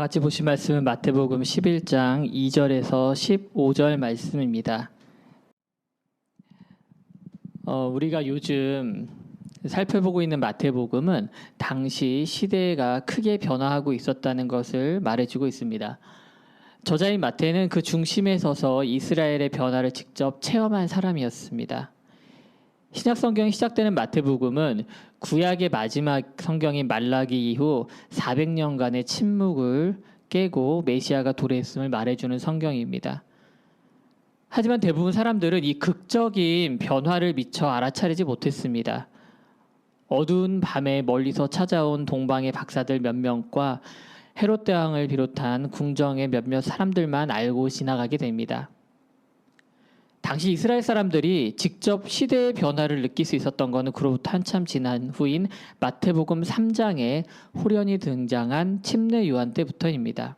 같이 보신 말씀은 마태복음 11장 2절에서 15절 말씀입니다. 우리가 요즘 살펴보고 있는 마태복음은 당시 시대가 크게 변화하고 있었다는 것을 말해주고 있습니다. 저자인 마태는 그 중심에 서서 이스라엘의 변화를 직접 체험한 사람이었습니다. 신약 성경이 시작되는 마태복음은 구약의 마지막 성경인 말라기 이후 400년간의 침묵을 깨고 메시아가 도래했음을 말해주는 성경입니다. 하지만 대부분 사람들은 이 극적인 변화를 미처 알아차리지 못했습니다. 어두운 밤에 멀리서 찾아온 동방의 박사들 몇 명과 헤롯 대왕을 비롯한 궁정의 몇몇 사람들만 알고 지나가게 됩니다. 당시 이스라엘 사람들이 직접 시대의 변화를 느낄 수 있었던 것은 그로부터 한참 지난 후인 마태복음 3장에 홀연히 등장한 침례 요한 때부터입니다.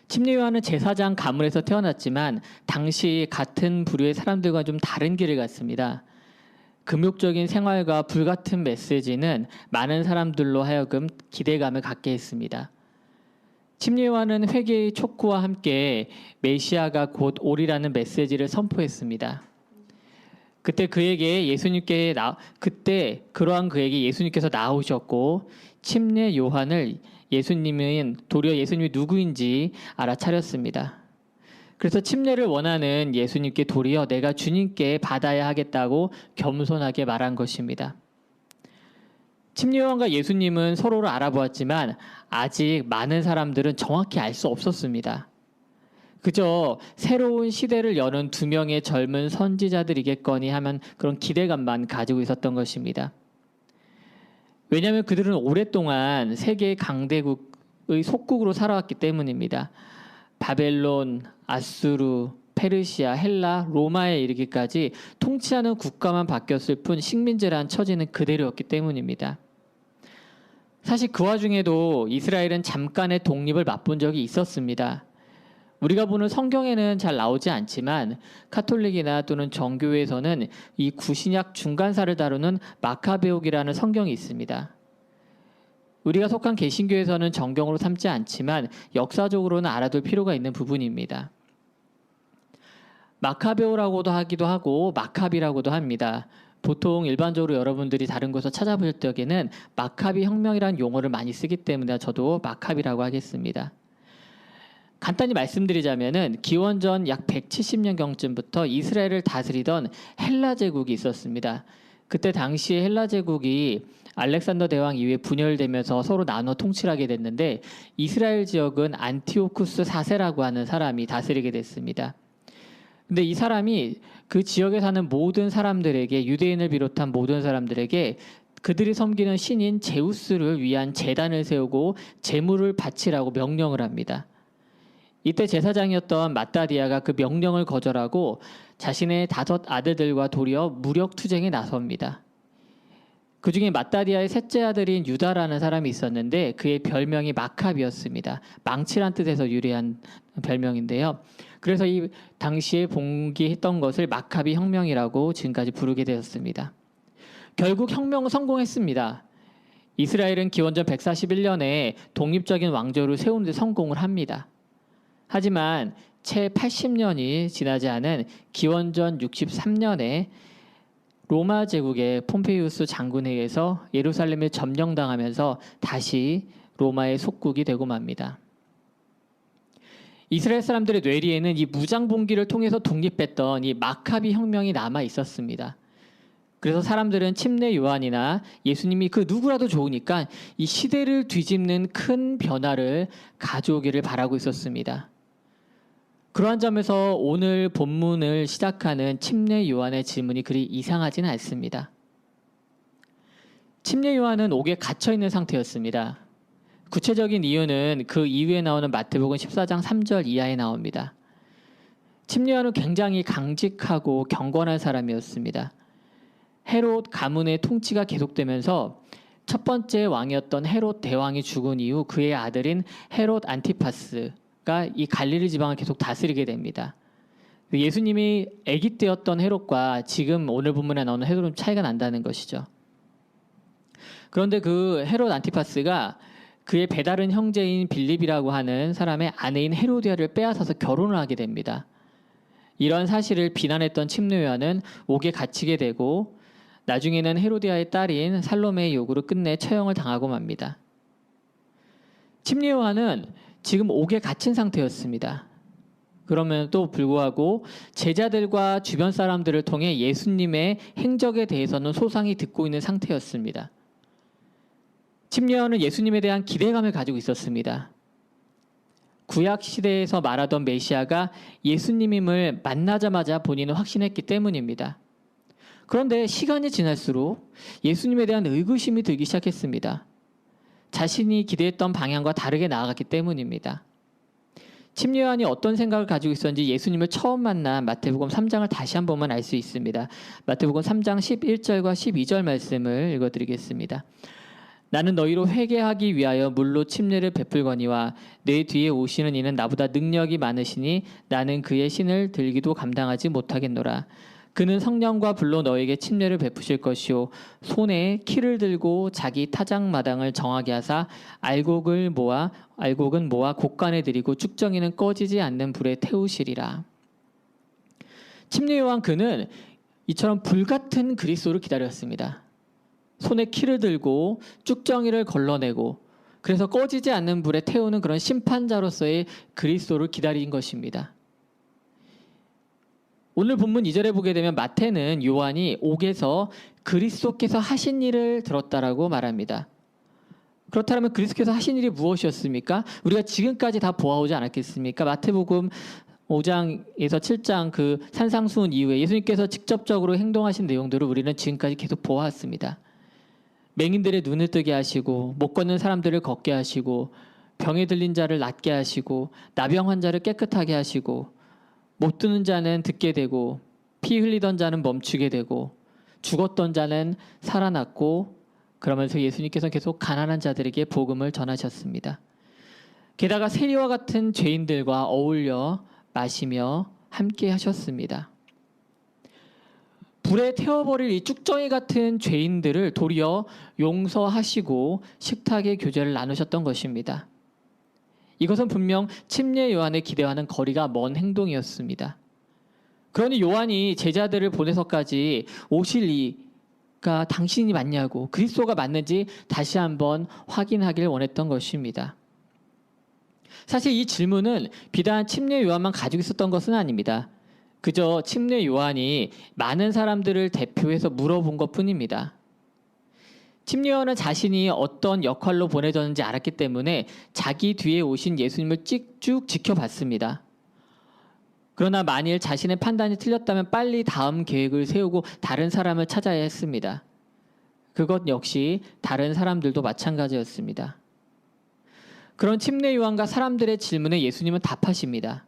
침례 요한은 제사장 가문에서 태어났지만 당시 같은 부류의 사람들과 좀 다른 길을 갔습니다. 금욕적인 생활과 불같은 메시지는 많은 사람들로 하여금 기대감을 갖게 했습니다. 침례 요한은 회개의 촉구와 함께 메시아가 곧 오리라는 메시지를 선포했습니다. 그때 그러한 그에게 예수님께서 나오셨고 침례 요한을 도리어 예수님이 누구인지 알아차렸습니다. 그래서 침례를 원하는 예수님께 도리어 내가 주님께 받아야 하겠다고 겸손하게 말한 것입니다. 침례 요한과 예수님은 서로를 알아보았지만 아직 많은 사람들은 정확히 알 수 없었습니다. 그저 새로운 시대를 여는 두 명의 젊은 선지자들이겠거니 하면 그런 기대감만 가지고 있었던 것입니다. 왜냐하면 그들은 오랫동안 세계 강대국의 속국으로 살아왔기 때문입니다. 바벨론, 아수르, 페르시아, 헬라, 로마에 이르기까지 통치하는 국가만 바뀌었을 뿐 식민지란 처지는 그대로였기 때문입니다. 사실 그 와중에도 이스라엘은 잠깐의 독립을 맛본 적이 있었습니다. 우리가 보는 성경에는 잘 나오지 않지만 카톨릭이나 또는 정교회에서는 이 구신약 중간사를 다루는 마카베옥이라는 성경이 있습니다. 우리가 속한 개신교에서는 정경으로 삼지 않지만 역사적으로는 알아둘 필요가 있는 부분입니다. 마카베오라고도 하기도 하고 마카비라고도 합니다. 보통 일반적으로 여러분들이 다른 곳에서 찾아볼 적에는 마카비 혁명이라는 용어를 많이 쓰기 때문에 저도 마카비라고 하겠습니다. 간단히 말씀드리자면은 기원전 약 170년경쯤부터 이스라엘을 다스리던 헬라 제국이 있었습니다. 그때 당시에 헬라 제국이 알렉산더 대왕 이후에 분열되면서 서로 나눠 통치를 하게 됐는데 이스라엘 지역은 안티오쿠스 4세라고 하는 사람이 다스리게 됐습니다. 근데 이 사람이 그 지역에 사는 모든 사람들에게 유대인을 비롯한 모든 사람들에게 그들이 섬기는 신인 제우스를 위한 제단을 세우고 제물을 바치라고 명령을 합니다. 이때 제사장이었던 마따디아가 그 명령을 거절하고 자신의 5 아들들과 도리어 무력투쟁에 나섭니다. 그 중에 마따디아의 셋째 아들인 유다라는 사람이 있었는데 그의 별명이 마카비였습니다. 망치란 뜻에서 유래한 별명인데요. 그래서 이 당시에 봉기했던 것을 마카비 혁명이라고 지금까지 부르게 되었습니다. 결국 혁명은 성공했습니다. 이스라엘은 기원전 141년에 독립적인 왕조를 세우는 데 성공을 합니다. 하지만 채 80년이 지나지 않은 기원전 63년에 로마 제국의 폼페이우스 장군에 의해서 예루살렘을 점령당하면서 다시 로마의 속국이 되고 맙니다. 이스라엘 사람들의 뇌리에는 이 무장봉기를 통해서 독립했던 이 마카비 혁명이 남아 있었습니다. 그래서 사람들은 침례 요한이나 예수님이 그 누구라도 좋으니까 이 시대를 뒤집는 큰 변화를 가져오기를 바라고 있었습니다. 그러한 점에서 오늘 본문을 시작하는 침례 요한의 질문이 그리 이상하지는 않습니다. 침례 요한은 옥에 갇혀 있는 상태였습니다. 구체적인 이유는 그 이후에 나오는 마태복음 14장 3절 이하에 나옵니다. 침례 요한은 굉장히 강직하고 경건한 사람이었습니다. 헤롯 가문의 통치가 계속되면서 첫 번째 왕이었던 헤롯 대왕이 죽은 이후 그의 아들인 헤롯 안티파스가 이 갈릴리 지방을 계속 다스리게 됩니다. 예수님이 아기 때였던 헤롯과 지금 오늘 본문에 나오는 헤롯은 차이가 난다는 것이죠. 그런데 그 헤롯 안티파스가 그의 배다른 형제인 빌립이라고 하는 사람의 아내인 헤로디아를 빼앗아서 결혼을 하게 됩니다. 이런 사실을 비난했던 침례 요한은 옥에 갇히게 되고 나중에는 헤로디아의 딸인 살로메의 요구로 끝내 처형을 당하고 맙니다. 침례 요한은 지금 옥에 갇힌 상태였습니다. 그럼에도 불구하고 제자들과 주변 사람들을 통해 예수님의 행적에 대해서는 소상히 듣고 있는 상태였습니다. 침례 요한은 예수님에 대한 기대감을 가지고 있었습니다. 구약 시대에서 말하던 메시아가 예수님임을 만나자마자 본인은 확신했기 때문입니다. 그런데 시간이 지날수록 예수님에 대한 의구심이 들기 시작했습니다. 자신이 기대했던 방향과 다르게 나아갔기 때문입니다. 침례 요한이 어떤 생각을 가지고 있었는지 예수님을 처음 만난 마태복음 3장을 다시 한 번만 알 수 있습니다. 마태복음 3장 11절과 12절 말씀을 읽어드리겠습니다. 나는 너희로 회개하기 위하여 물로 침례를 베풀거니와 내 뒤에 오시는 이는 나보다 능력이 많으시니 나는 그의 신을 들기도 감당하지 못하겠노라. 그는 성령과 불로 너에게 침례를 베푸실 것이요 손에 키를 들고 자기 타작마당을 정하게 하사 알곡은 모아 곡간에 들이고 쭉정이는 꺼지지 않는 불에 태우시리라. 침례 요한 그는 이처럼 불같은 그리스도를 기다렸습니다. 손에 키를 들고 쭉정이를 걸러내고 그래서 꺼지지 않는 불에 태우는 그런 심판자로서의 그리스도를 기다린 것입니다. 오늘 본문 2절에 보게 되면 마태는 요한이 옥에서 그리스도께서 하신 일을 들었다라고 말합니다. 그렇다면 그리스도께서 하신 일이 무엇이었습니까? 우리가 지금까지 다 보아오지 않았겠습니까? 마태복음 5장에서 7장 그 산상수훈 이후에 예수님께서 직접적으로 행동하신 내용들을 우리는 지금까지 계속 보아왔습니다. 맹인들의 눈을 뜨게 하시고 못 걷는 사람들을 걷게 하시고 병에 들린 자를 낫게 하시고 나병 환자를 깨끗하게 하시고 못 듣는 자는 듣게 되고 피 흘리던 자는 멈추게 되고 죽었던 자는 살아났고 그러면서 예수님께서 계속 가난한 자들에게 복음을 전하셨습니다. 게다가 세리와 같은 죄인들과 어울려 마시며 함께 하셨습니다. 불에 태워버릴 이 쭉정이 같은 죄인들을 도리어 용서하시고 식탁의 교제를 나누셨던 것입니다. 이것은 분명 침례 요한의 기대와는 거리가 먼 행동이었습니다. 그러니 요한이 제자들을 보내서까지 오실 이가 당신이 맞냐고 그리스도가 맞는지 다시 한번 확인하길 원했던 것입니다. 사실 이 질문은 비단 침례 요한만 가지고 있었던 것은 아닙니다. 그저 침례 요한이 많은 사람들을 대표해서 물어본 것뿐입니다. 침례 요한은 자신이 어떤 역할로 보내졌는지 알았기 때문에 자기 뒤에 오신 예수님을 쭉 지켜봤습니다. 그러나 만일 자신의 판단이 틀렸다면 빨리 다음 계획을 세우고 다른 사람을 찾아야 했습니다. 그것 역시 다른 사람들도 마찬가지였습니다. 그런 침례 요한과 사람들의 질문에 예수님은 답하십니다.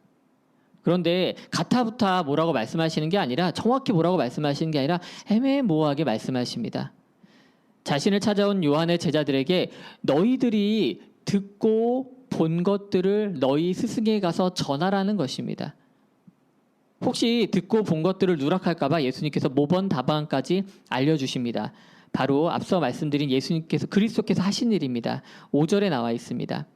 그런데 가타부타 뭐라고 말씀하시는 게 아니라 정확히 뭐라고 말씀하시는 게 아니라 애매모호하게 말씀하십니다. 자신을 찾아온 요한의 제자들에게 너희들이 듣고 본 것들을 너희 스승에 가서 전하라는 것입니다. 혹시 듣고 본 것들을 누락할까 봐 예수님께서 모범 답안까지 알려주십니다. 바로 앞서 말씀드린 예수님께서 그리스도께서 하신 일입니다. 5절에 나와 있습니다.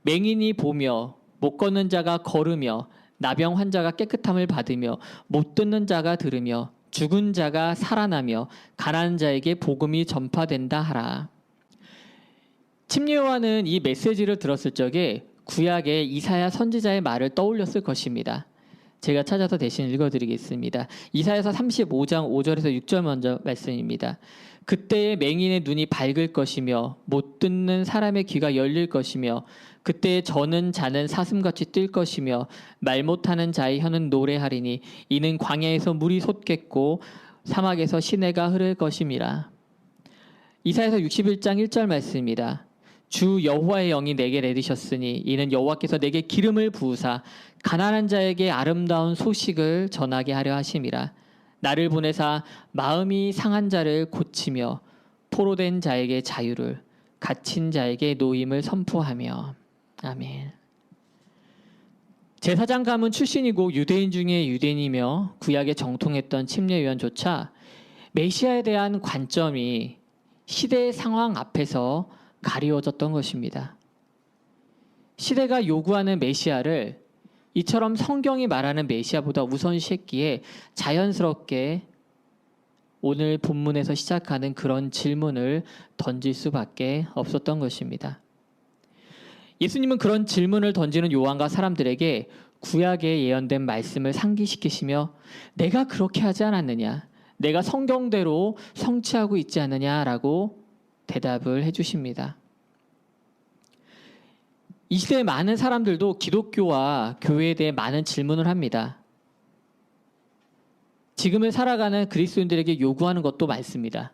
맹인이 보며 못 걷는 자가 걸으며 나병 환자가 깨끗함을 받으며 못 듣는 자가 들으며 죽은 자가 살아나며 가난한 자에게 복음이 전파된다 하라. 침례 요한은 이 메시지를 들었을 적에 구약의 이사야 선지자의 말을 떠올렸을 것입니다. 제가 찾아서 대신 읽어드리겠습니다. 이사야서 35장 5절에서 6절 먼저 말씀입니다. 그때의 맹인의 눈이 밝을 것이며 못 듣는 사람의 귀가 열릴 것이며 그때 저는 자는 사슴같이 뛸 것이며 말 못하는 자의 혀는 노래하리니 이는 광야에서 물이 솟겠고 사막에서 시내가 흐를 것임이라. 이사야서 61장 1절 말씀입니다. 주 여호와의 영이 내게 내리셨으니 이는 여호와께서 내게 기름을 부으사 가난한 자에게 아름다운 소식을 전하게 하려 하심이라. 나를 보내사 마음이 상한 자를 고치며 포로된 자에게 자유를 갇힌 자에게 노임을 선포하며. 아멘. 제사장 가문 출신이고 유대인 중에 유대인이며 구약에 정통했던 침례 요한조차 메시아에 대한 관점이 시대의 상황 앞에서 가리워졌던 것입니다. 시대가 요구하는 메시아를 이처럼 성경이 말하는 메시아보다 우선시했기에 자연스럽게 오늘 본문에서 시작하는 그런 질문을 던질 수밖에 없었던 것입니다. 예수님은 그런 질문을 던지는 요한과 사람들에게 구약에 예언된 말씀을 상기시키시며 내가 그렇게 하지 않았느냐, 내가 성경대로 성취하고 있지 않느냐라고 대답을 해주십니다. 이 시대의 많은 사람들도 기독교와 교회에 대해 많은 질문을 합니다. 지금을 살아가는 그리스도인들에게 요구하는 것도 많습니다.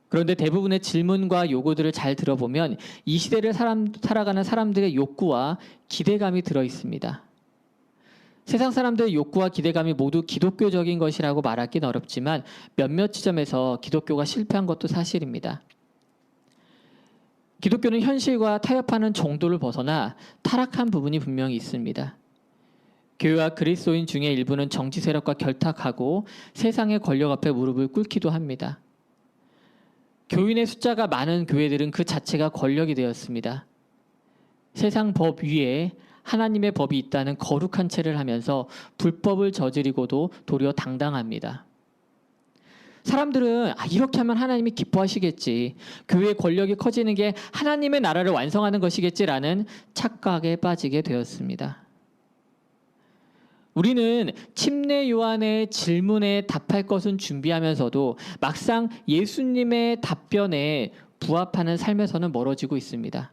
그런데 대부분의 질문과 요구들을 잘 들어보면 이 시대를 살아가는 사람들의 욕구와 기대감이 들어 있습니다. 세상 사람들의 욕구와 기대감이 모두 기독교적인 것이라고 말하기는 어렵지만 몇몇 지점에서 기독교가 실패한 것도 사실입니다. 기독교는 현실과 타협하는 정도를 벗어나 타락한 부분이 분명히 있습니다. 교회와 그리스도인 중에 일부는 정치 세력과 결탁하고 세상의 권력 앞에 무릎을 꿇기도 합니다. 교인의 숫자가 많은 교회들은 그 자체가 권력이 되었습니다. 세상 법 위에 하나님의 법이 있다는 거룩한 체를 하면서 불법을 저지르고도 도리어 당당합니다. 사람들은 이렇게 하면 하나님이 기뻐하시겠지, 교회의 권력이 커지는 게 하나님의 나라를 완성하는 것이겠지라는 착각에 빠지게 되었습니다. 우리는 침례 요한의 질문에 답할 것은 준비하면서도 막상 예수님의 답변에 부합하는 삶에서는 멀어지고 있습니다.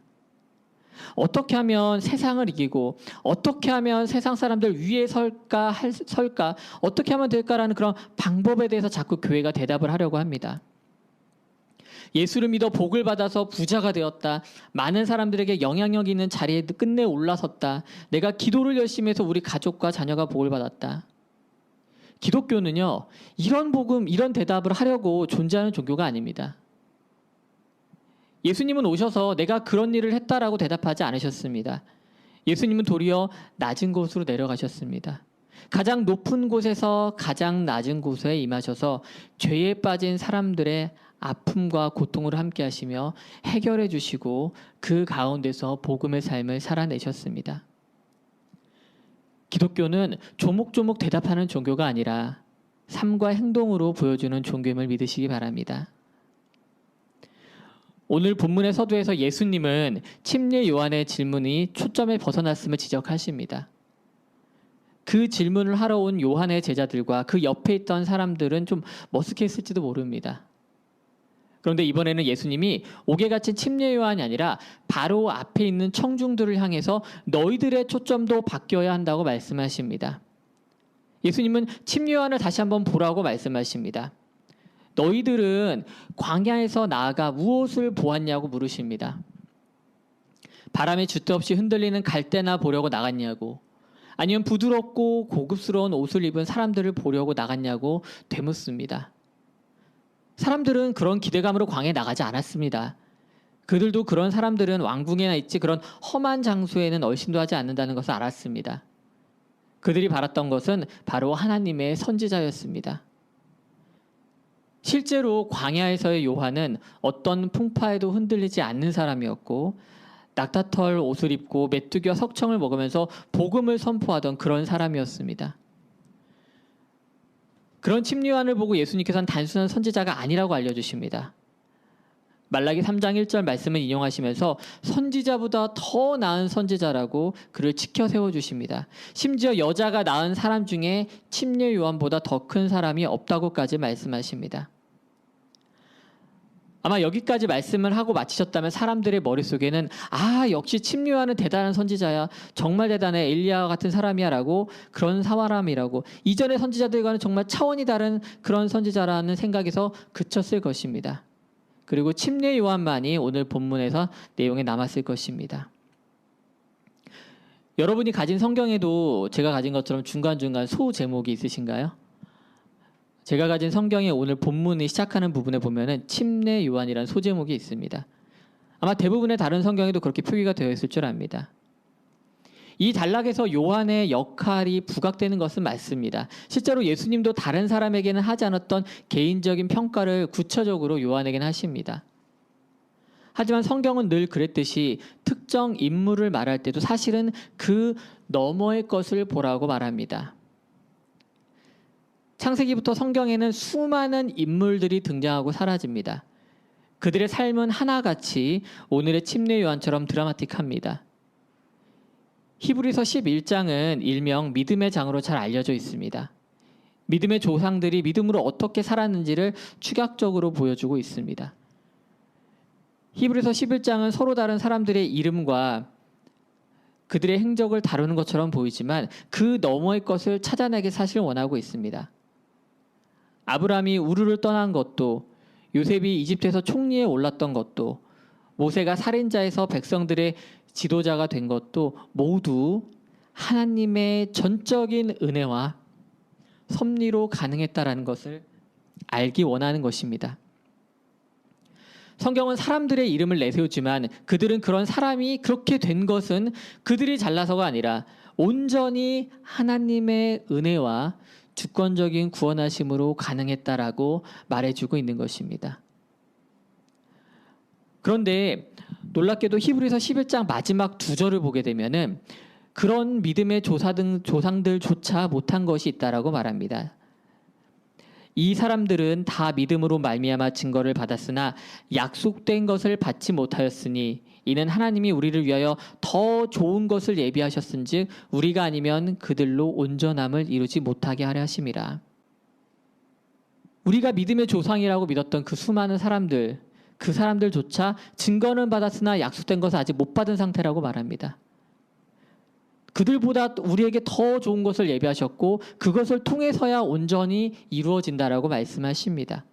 어떻게 하면 세상을 이기고 어떻게 하면 세상 사람들 위에 설까 어떻게 하면 될까라는 그런 방법에 대해서 자꾸 교회가 대답을 하려고 합니다. 예수를 믿어 복을 받아서 부자가 되었다. 많은 사람들에게 영향력 있는 자리에 끝내 올라섰다. 내가 기도를 열심히 해서 우리 가족과 자녀가 복을 받았다. 기독교는요, 이런 복음, 이런 대답을 하려고 존재하는 종교가 아닙니다. 예수님은 오셔서 내가 그런 일을 했다라고 대답하지 않으셨습니다. 예수님은 도리어 낮은 곳으로 내려가셨습니다. 가장 높은 곳에서 가장 낮은 곳에 임하셔서 죄에 빠진 사람들의 아픔과 고통을 함께 하시며 해결해 주시고 그 가운데서 복음의 삶을 살아내셨습니다. 기독교는 조목조목 대답하는 종교가 아니라 삶과 행동으로 보여주는 종교임을 믿으시기 바랍니다. 오늘 본문의 서두에서 예수님은 침례 요한의 질문이 초점에 벗어났음을 지적하십니다. 그 질문을 하러 온 요한의 제자들과 그 옆에 있던 사람들은 좀 머쓱했을지도 모릅니다. 그런데 이번에는 예수님이 옥에 갇힌 침례 요한이 아니라 바로 앞에 있는 청중들을 향해서 너희들의 초점도 바뀌어야 한다고 말씀하십니다. 예수님은 침례 요한을 다시 한번 보라고 말씀하십니다. 너희들은 광야에서 나아가 무엇을 보았냐고 물으십니다. 바람에 줏대 없이 흔들리는 갈대나 보려고 나갔냐고, 아니면 부드럽고 고급스러운 옷을 입은 사람들을 보려고 나갔냐고 되묻습니다. 사람들은 그런 기대감으로 광야에 나가지 않았습니다. 그들도 그런 사람들은 왕궁에나 있지 그런 험한 장소에는 얼씬도 하지 않는다는 것을 알았습니다. 그들이 바랐던 것은 바로 하나님의 선지자였습니다. 실제로 광야에서의 요한은 어떤 풍파에도 흔들리지 않는 사람이었고 낙타털 옷을 입고 메뚜기와 석청을 먹으면서 복음을 선포하던 그런 사람이었습니다. 그런 침례 요한을 보고 예수님께서는 단순한 선지자가 아니라고 알려주십니다. 말라기 3장 1절 말씀을 인용하시면서 선지자보다 더 나은 선지자라고 그를 치켜 세워주십니다. 심지어 여자가 낳은 사람 중에 침례 요한보다 더 큰 사람이 없다고까지 말씀하십니다. 아마 여기까지 말씀을 하고 마치셨다면 사람들의 머릿속에는 역시 침례 요한은 대단한 선지자야, 정말 대단해, 엘리야와 같은 사람이야 라고, 그런 사람이라고, 이전의 선지자들과는 정말 차원이 다른 그런 선지자라는 생각에서 그쳤을 것입니다. 그리고 침례 요한만이 오늘 본문에서 내용에 남았을 것입니다. 여러분이 가진 성경에도 제가 가진 것처럼 중간중간 소제목이 있으신가요? 제가 가진 성경의 오늘 본문이 시작하는 부분에 보면은 침례 요한이라는 소제목이 있습니다. 아마 대부분의 다른 성경에도 그렇게 표기가 되어 있을 줄 압니다. 이 단락에서 요한의 역할이 부각되는 것은 맞습니다. 실제로 예수님도 다른 사람에게는 하지 않았던 개인적인 평가를 구체적으로 요한에게는 하십니다. 하지만 성경은 늘 그랬듯이 특정 인물을 말할 때도 사실은 그 너머의 것을 보라고 말합니다. 창세기부터 성경에는 수많은 인물들이 등장하고 사라집니다. 그들의 삶은 하나같이 오늘의 침례 요한처럼 드라마틱합니다. 히브리서 11장은 일명 믿음의 장으로 잘 알려져 있습니다. 믿음의 조상들이 믿음으로 어떻게 살았는지를 축약적으로 보여주고 있습니다. 히브리서 11장은 서로 다른 사람들의 이름과 그들의 행적을 다루는 것처럼 보이지만 그 너머의 것을 찾아내기 사실 원하고 있습니다. 아브라함이 우르를 떠난 것도, 요셉이 이집트에서 총리에 올랐던 것도, 모세가 살인자에서 백성들의 지도자가 된 것도 모두 하나님의 전적인 은혜와 섭리로 가능했다라는 것을 알기 원하는 것입니다. 성경은 사람들의 이름을 내세우지만 그들은 그런 사람이 그렇게 된 것은 그들이 잘나서가 아니라 온전히 하나님의 은혜와 주권적인 구원하심으로 가능했다라고 말해주고 있는 것입니다. 그런데 놀랍게도 히브리서 11장 마지막 2절을 보게 되면은 그런 믿음의 조상들조차 못한 것이 있다라고 말합니다. 이 사람들은 다 믿음으로 말미암아 증거를 받았으나 약속된 것을 받지 못하였으니 이는 하나님이 우리를 위하여 더 좋은 것을 예비하셨은즉 우리가 아니면 그들로 온전함을 이루지 못하게 하려 하심이라. 우리가 믿음의 조상이라고 믿었던 그 수많은 사람들, 그 사람들조차 증거는 받았으나 약속된 것을 아직 못 받은 상태라고 말합니다. 그들보다 우리에게 더 좋은 것을 예비하셨고 그것을 통해서야 온전히 이루어진다라고 말씀하십니다.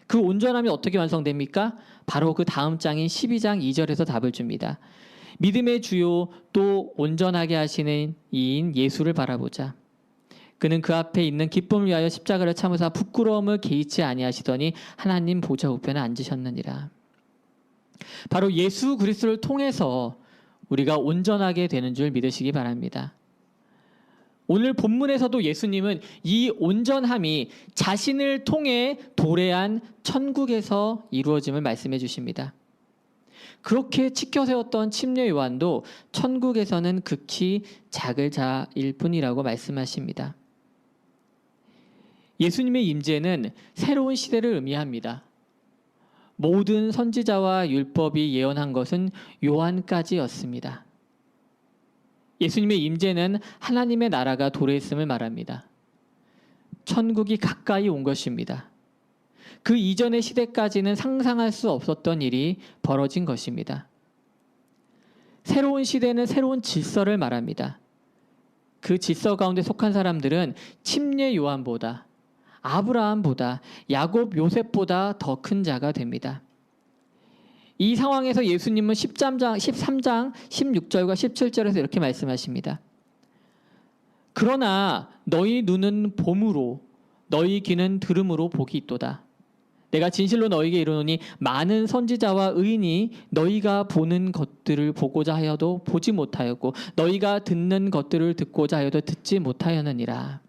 그 온전함이 어떻게 완성됩니까? 바로 그 다음 장인 12장 2절에서 답을 줍니다. 믿음의 주요 또 온전하게 하시는 이인 예수를 바라보자. 그는 그 앞에 있는 기쁨을 위하여 십자가를 참으사 부끄러움을 개의치 아니하시더니 하나님 보좌 우편에 앉으셨느니라. 바로 예수 그리스도를 통해서 우리가 온전하게 되는 줄 믿으시기 바랍니다. 오늘 본문에서도 예수님은 이 온전함이 자신을 통해 도래한 천국에서 이루어짐을 말씀해 주십니다. 그렇게 지켜세웠던 침례 요한도 천국에서는 극히 작을 자일 뿐이라고 말씀하십니다. 예수님의 임재는 새로운 시대를 의미합니다. 모든 선지자와 율법이 예언한 것은 요한까지였습니다. 예수님의 임재는 하나님의 나라가 도래했음을 말합니다. 천국이 가까이 온 것입니다. 그 이전의 시대까지는 상상할 수 없었던 일이 벌어진 것입니다. 새로운 시대는 새로운 질서를 말합니다. 그 질서 가운데 속한 사람들은 침례 요한보다, 아브라함보다, 야곱, 요셉보다 더 큰 자가 됩니다. 이 상황에서 예수님은 13장 16절과 17절에서 이렇게 말씀하십니다. 그러나 너희 눈은 봄으로 너희 귀는 들음으로 복이 있도다. 내가 진실로 너희에게 이르노니 많은 선지자와 의인이 너희가 보는 것들을 보고자 하여도 보지 못하였고 너희가 듣는 것들을 듣고자 하여도 듣지 못하였느니라.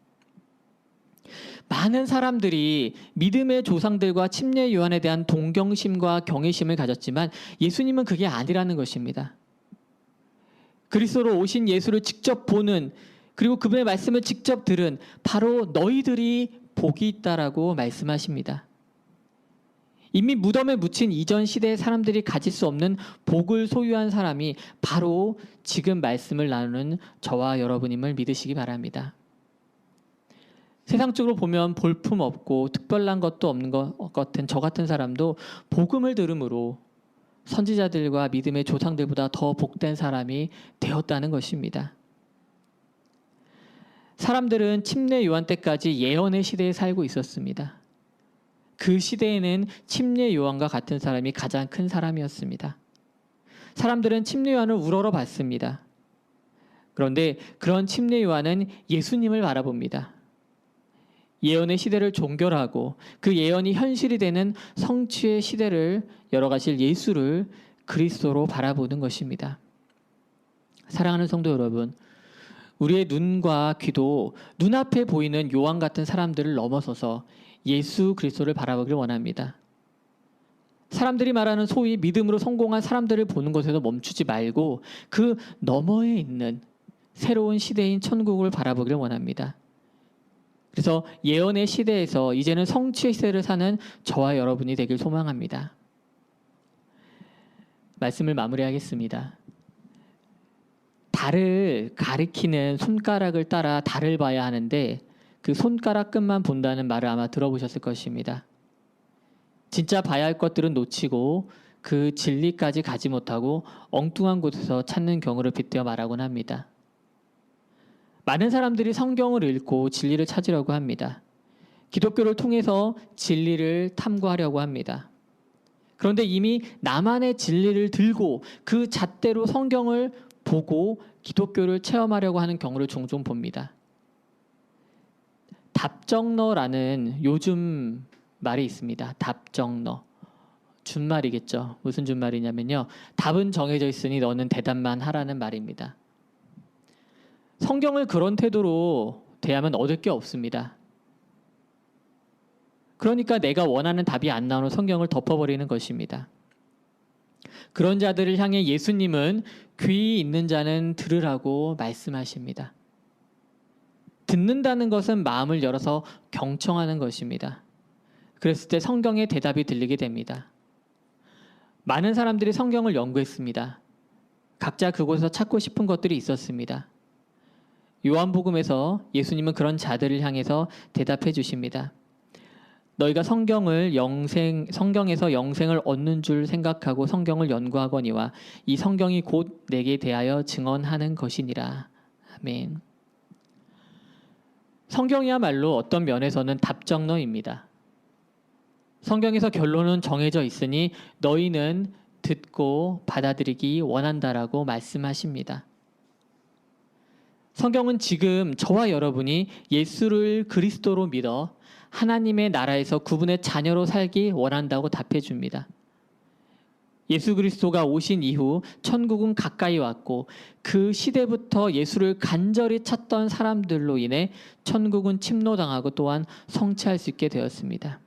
많은 사람들이 믿음의 조상들과 침례 요한에 대한 동경심과 경외심을 가졌지만 예수님은 그게 아니라는 것입니다. 그리스도로 오신 예수를 직접 보는, 그리고 그분의 말씀을 직접 들은 바로 너희들이 복이 있다라고 말씀하십니다. 이미 무덤에 묻힌 이전 시대의 사람들이 가질 수 없는 복을 소유한 사람이 바로 지금 말씀을 나누는 저와 여러분임을 믿으시기 바랍니다. 세상적으로 보면 볼품없고 특별한 것도 없는 것 같은 저 같은 사람도 복음을 들음으로 선지자들과 믿음의 조상들보다 더 복된 사람이 되었다는 것입니다. 사람들은 침례 요한 때까지 예언의 시대에 살고 있었습니다. 그 시대에는 침례 요한과 같은 사람이 가장 큰 사람이었습니다. 사람들은 침례 요한을 우러러 봤습니다. 그런데 그런 침례 요한은 예수님을 바라봅니다. 예언의 시대를 종결하고 그 예언이 현실이 되는 성취의 시대를 열어가실 예수를 그리스도로 바라보는 것입니다. 사랑하는 성도 여러분, 우리의 눈과 귀도 눈앞에 보이는 요한 같은 사람들을 넘어서서 예수 그리스도를 바라보길 원합니다. 사람들이 말하는 소위 믿음으로 성공한 사람들을 보는 것에서 멈추지 말고 그 너머에 있는 새로운 시대인 천국을 바라보기를 원합니다. 그래서 예언의 시대에서 이제는 성취의 시대를 사는 저와 여러분이 되길 소망합니다. 말씀을 마무리하겠습니다. 달을 가리키는 손가락을 따라 달을 봐야 하는데 그 손가락 끝만 본다는 말을 아마 들어보셨을 것입니다. 진짜 봐야 할 것들은 놓치고 그 진리까지 가지 못하고 엉뚱한 곳에서 찾는 경우를 빗대어 말하곤 합니다. 많은 사람들이 성경을 읽고 진리를 찾으려고 합니다. 기독교를 통해서 진리를 탐구하려고 합니다. 그런데 이미 나만의 진리를 들고 그 잣대로 성경을 보고 기독교를 체험하려고 하는 경우를 종종 봅니다. 답정너라는 요즘 말이 있습니다. 답정너. 준말이겠죠. 무슨 준말이냐면요. 답은 정해져 있으니 너는 대답만 하라는 말입니다. 성경을 그런 태도로 대하면 얻을 게 없습니다. 그러니까 내가 원하는 답이 안 나오는 성경을 덮어버리는 것입니다. 그런 자들을 향해 예수님은 귀 있는 자는 들으라고 말씀하십니다. 듣는다는 것은 마음을 열어서 경청하는 것입니다. 그랬을 때 성경의 대답이 들리게 됩니다. 많은 사람들이 성경을 연구했습니다. 각자 그곳에서 찾고 싶은 것들이 있었습니다. 요한복음에서 예수님은 그런 자들을 향해서 대답해 주십니다. 너희가 성경에서 영생을 얻는 줄 생각하고 성경을 연구하거니와 이 성경이 곧 내게 대하여 증언하는 것이니라. 아멘. 성경이야말로 어떤 면에서는 답정너입니다. 성경에서 결론은 정해져 있으니 너희는 듣고 받아들이기 원한다라고 말씀하십니다. 성경은 지금 저와 여러분이 예수를 그리스도로 믿어 하나님의 나라에서 그분의 자녀로 살기 원한다고 답해 줍니다. 예수 그리스도가 오신 이후 천국은 가까이 왔고 그 시대부터 예수를 간절히 찾던 사람들로 인해 천국은 침노당하고 또한 성취할 수 있게 되었습니다.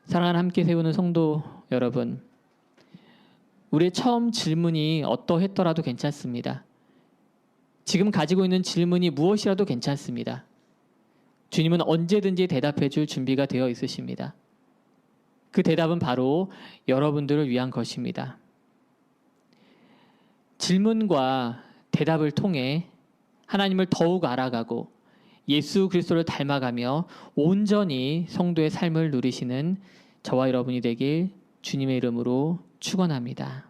사랑하는 함께 세우는 성도 여러분, 우리의 처음 질문이 어떠했더라도 괜찮습니다. 지금 가지고 있는 질문이 무엇이라도 괜찮습니다. 주님은 언제든지 대답해 줄 준비가 되어 있으십니다. 그 대답은 바로 여러분들을 위한 것입니다. 질문과 대답을 통해 하나님을 더욱 알아가고 예수 그리스도를 닮아가며 온전히 성도의 삶을 누리시는 저와 여러분이 되길 주님의 이름으로 축원합니다.